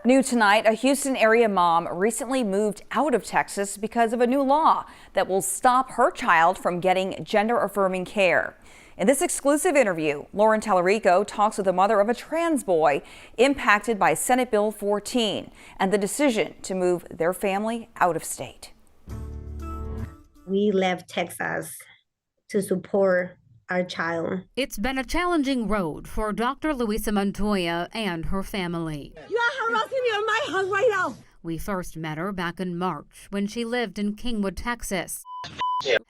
New tonight, a Houston area mom recently moved out of Texas because of a new law that will stop her child from getting gender-affirming care. In this exclusive interview, Lauren Tallarico talks with the mother of a trans boy impacted by Senate Bill 14 and the decision to move their family out of state. We left Texas to support our child. It's been a challenging road for Dr. Luisa Montoya and her family. You are harassing me on my house right now. We first met her back in March when she lived in Kingwood, Texas,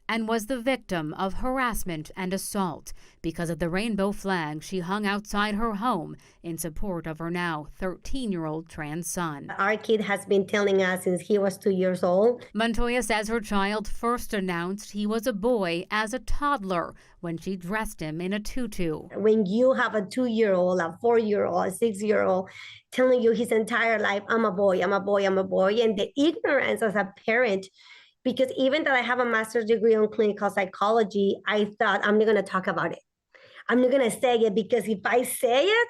and was the victim of harassment and assault because of the rainbow flag she hung outside her home in support of her now 13-year-old trans son. Our kid has been telling us since he was 2 years old. Montoya says her child first announced he was a boy as a toddler when she dressed him in a tutu. When you have a 2-year-old, a 4-year-old, a 6-year-old telling you his entire life, I'm a boy, I'm a boy, I'm a boy, and the ignorance as a parent, because even though I have a master's degree on clinical psychology, I thought I'm not going to talk about it. I'm not going to say it because if I say it,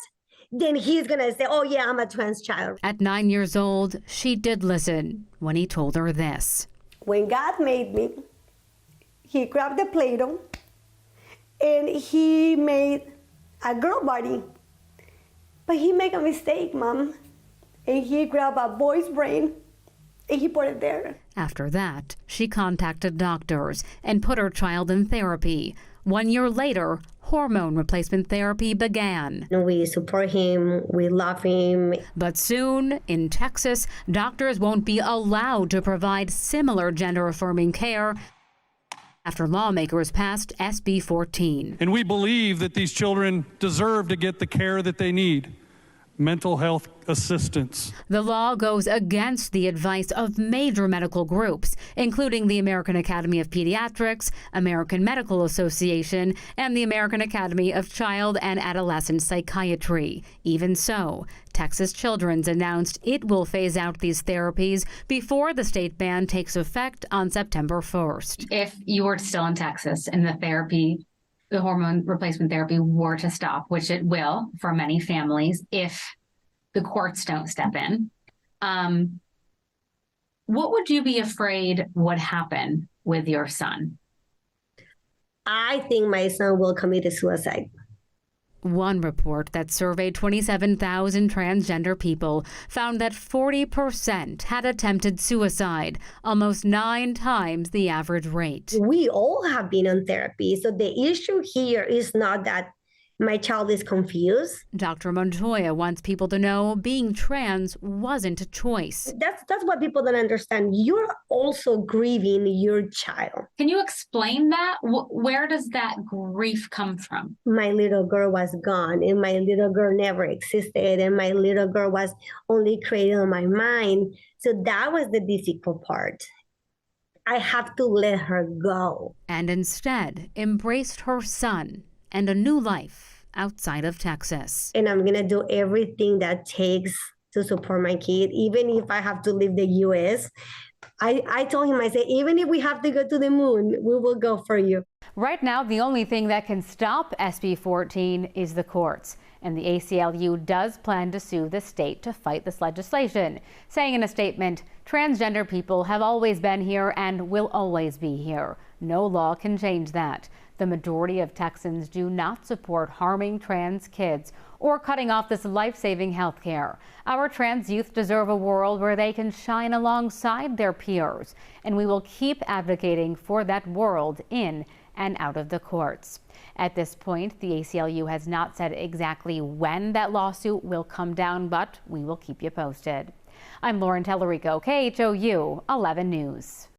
then he's going to say, oh yeah, I'm a trans child. At 9 years old, she did listen when he told her this. When God made me, he grabbed the Play-Doh and he made a girl body. But he made a mistake, Mom. And he grabbed a boy's brain and he put it there. After that, she contacted doctors and put her child in therapy. 1 year later, hormone replacement therapy began. We support him, we love him. But soon, in Texas, doctors won't be allowed to provide similar gender-affirming care after lawmakers passed SB 14. And we believe that these children deserve to get the care that they need. Mental health assistance. The law goes against the advice of major medical groups, including the American Academy of Pediatrics, American Medical Association, and the American Academy of Child and Adolescent Psychiatry. Even so, Texas Children's announced it will phase out these therapies before the state ban takes effect on September 1st. If you were still in Texas and the hormone replacement therapy were to stop, which it will for many families if the courts don't step in, what would you be afraid would happen with your son? I think my son will commit suicide. One report that surveyed 27,000 transgender people found that 40% had attempted suicide, almost 9 times the average rate. We all have been on therapy, so the issue here is not that my child is confused. Dr. Montoya wants people to know being trans wasn't a choice. That's what people don't understand. You're also grieving your child. Can you explain that? Where does that grief come from? My little girl was gone, and my little girl never existed, and my little girl was only created on my mind. So that was the difficult part. I have to let her go. And instead embraced her son and a new life outside of Texas. And I'm going to do everything that takes to support my kid, even if I have to leave the U.S. I told him, I said, even if we have to go to the moon, we will go for you. Right now, the only thing that can stop SB 14 is the courts. And the ACLU does plan to sue the state to fight this legislation, saying in a statement, transgender people have always been here and will always be here. No law can change that. The majority of Texans do not support harming trans kids or cutting off this life-saving health care. Our trans youth deserve a world where they can shine alongside their peers, and we will keep advocating for that world in and out of the courts. At this point, the ACLU has not said exactly when that lawsuit will come down, but we will keep you posted. I'm Lauren Tallarico, KHOU 11 News.